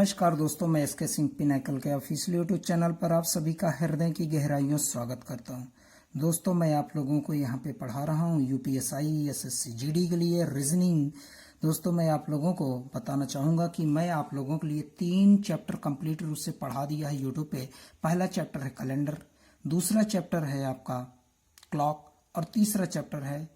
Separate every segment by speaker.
Speaker 1: नमस्कार दोस्तों, मैं एसके सिंह पिनाकल के ऑफिशियल यूट्यूब चैनल पर आप सभी का हृदय की गहराइयों से स्वागत करता हूं। दोस्तों, मैं आप लोगों को यहां पे पढ़ा रहा हूं यूपीएसआई एसएससी जीडी के लिए रीजनिंग। दोस्तों, मैं आप लोगों को बताना चाहूंगा कि मैं आप लोगों के लिए 3 चैप्टर कंप्लीट रूप से पढ़ा दिया है यूट्यूब पे। पहला चैप्टर है कैलेंडर, दूसरा चैप्टर है आपका क्लॉक और तीसरा चैप्टर है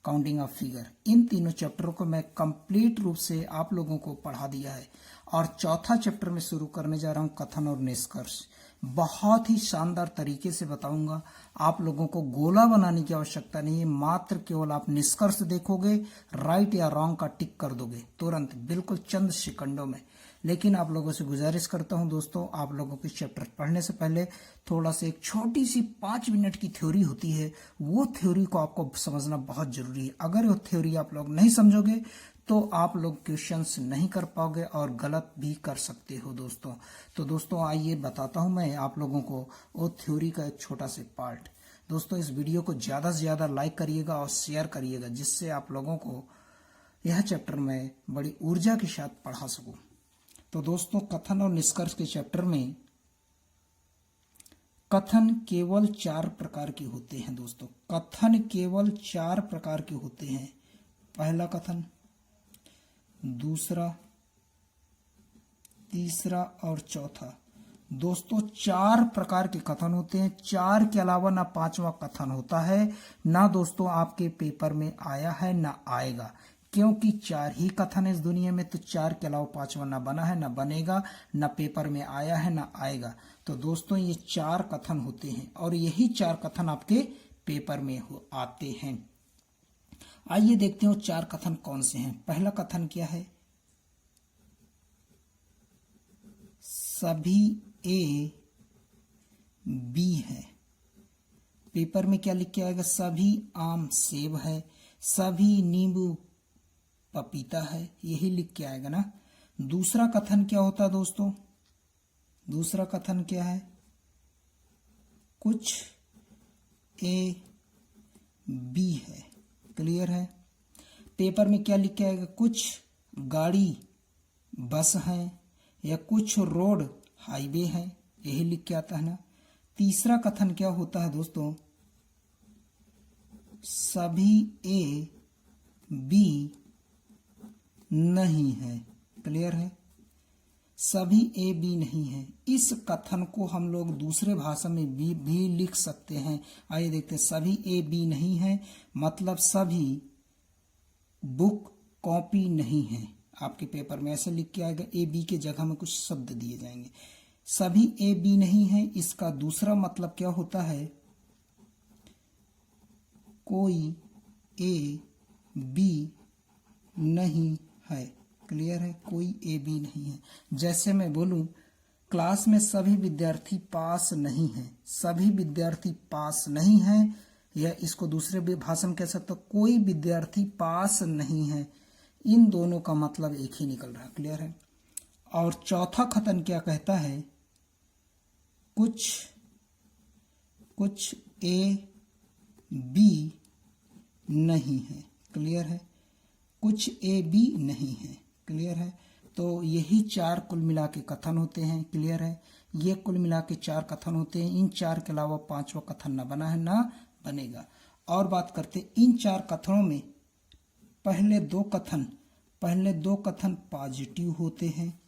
Speaker 1: काउंटिंग ऑफ फिगर। इन तीनों चैप्टरों को मैं कंप्लीट रूप से आप लोगों को पढ़ा दिया है और चौथा चैप्टर में शुरू करने जा रहा हूं कथन और निष्कर्ष। बहुत ही शानदार तरीके से बताऊंगा। आप लोगों को गोला बनाने की आवश्यकता नहीं है, मात्र केवल आप निष्कर्ष देखोगे, राइट या रॉन्ग का टिक कर दोगे तुरंत, बिल्कुल चंद सेकंडों में। लेकिन आप लोगों से गुजारिश करता हूं दोस्तों, आप लोगों को चैप्टर पढ़ने से पहले थोड़ा सा एक छोटी सी 5 मिनट की थ्योरी होती है, वो थ्योरी को आपको समझना बहुत जरूरी है। अगर वो थ्योरी आप लोग नहीं समझोगे तो आप लोग क्वेश्चंस नहीं कर पाओगे और गलत भी कर सकते हो दोस्तों। तो दोस्तों आइए बताता हूं मैं आप लोगों को वो थ्योरी का एक छोटा सा पार्ट। दोस्तों, इस वीडियो को ज्यादा से ज्यादा लाइक करिएगा और शेयर करिएगा, जिससे आप लोगों को यह चैप्टर मैं बड़ी ऊर्जा के साथ पढ़ा सकूं। तो दोस्तों, कथन और निष्कर्ष के चैप्टर में कथन केवल 4 प्रकार के होते हैं दोस्तों। कथन केवल 4 प्रकार के होते हैं। पहला कथन, दूसरा, तीसरा और चौथा। दोस्तों, 4 प्रकार के कथन होते हैं। 4 के अलावा ना 5वां कथन होता है, ना दोस्तों आपके पेपर में आया है ना आएगा, क्योंकि 4 ही कथन है इस दुनिया में। तो 4 के अलावा 5वां ना बना है, ना बनेगा, ना पेपर में आया है, ना आएगा। तो दोस्तों ये 4 कथन होते हैं और यही 4 कथन आपके पेपर में आते हैं। आइए देखते हैं 4 कथन कौन से हैं। पहला कथन क्या है? सभी ए बी है। पेपर में क्या लिख के आएगा? सभी आम सेब है, सभी नींबू पपीता है, यही लिख के आएगा ना। दूसरा कथन क्या होता है दोस्तों? दूसरा कथन क्या है? कुछ ए बी है। क्लियर है? पेपर में क्या लिख के आएगा? कुछ गाड़ी बस है या कुछ रोड हाईवे है, यही लिख के आता है ना। तीसरा कथन क्या होता है दोस्तों? सभी ए बी नहीं है। क्लियर है? सभी ए बी नहीं है। इस कथन को हम लोग दूसरे भाषा में भी लिख सकते हैं। आइए देखते हैं। सभी ए बी नहीं है मतलब सभी बुक कॉपी नहीं है। आपके पेपर में ऐसे लिख के आएगा, ए बी के जगह में कुछ शब्द दिए जाएंगे। सभी ए बी नहीं है, इसका दूसरा मतलब क्या होता है? कोई ए बी नहीं है। क्लियर है? कोई ए बी नहीं है। जैसे मैं बोलूं, क्लास में सभी विद्यार्थी पास नहीं है। सभी विद्यार्थी पास नहीं है, या इसको दूसरे भाषा में कह सकते हो, कोई विद्यार्थी पास नहीं है। इन दोनों का मतलब एक ही निकल रहा है। क्लियर है? और चौथा कथन क्या कहता है? कुछ ए बी नहीं है। क्लियर है? कुछ ए बी नहीं है। क्लियर है? तो यही 4 कुल मिला के कथन होते हैं। क्लियर है? ये कुल मिला के 4 कथन होते हैं। इन 4 के अलावा 5वां कथन ना बना है ना बनेगा। और बात करते इन 4 कथनों में पहले दो कथन पॉजिटिव होते हैं,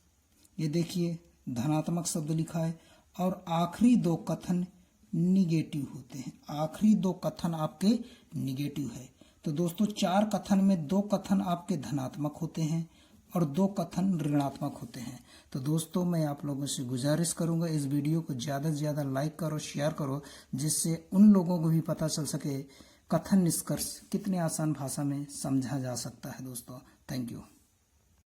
Speaker 1: ये देखिए धनात्मक शब्द लिखा है, और आखिरी 2 कथन निगेटिव होते हैं। आखिरी 2 कथन आपके निगेटिव है। तो दोस्तों 4 कथन में 2 कथन आपके धनात्मक होते हैं और 2 कथन ऋणात्मक होते हैं। तो दोस्तों मैं आप लोगों से गुजारिश करूंगा, इस वीडियो को ज्यादा से ज्यादा लाइक करो, शेयर करो, जिससे उन लोगों को भी पता चल सके कथन निष्कर्ष कितने आसान भाषा में समझा जा सकता है। दोस्तों थैंक यू।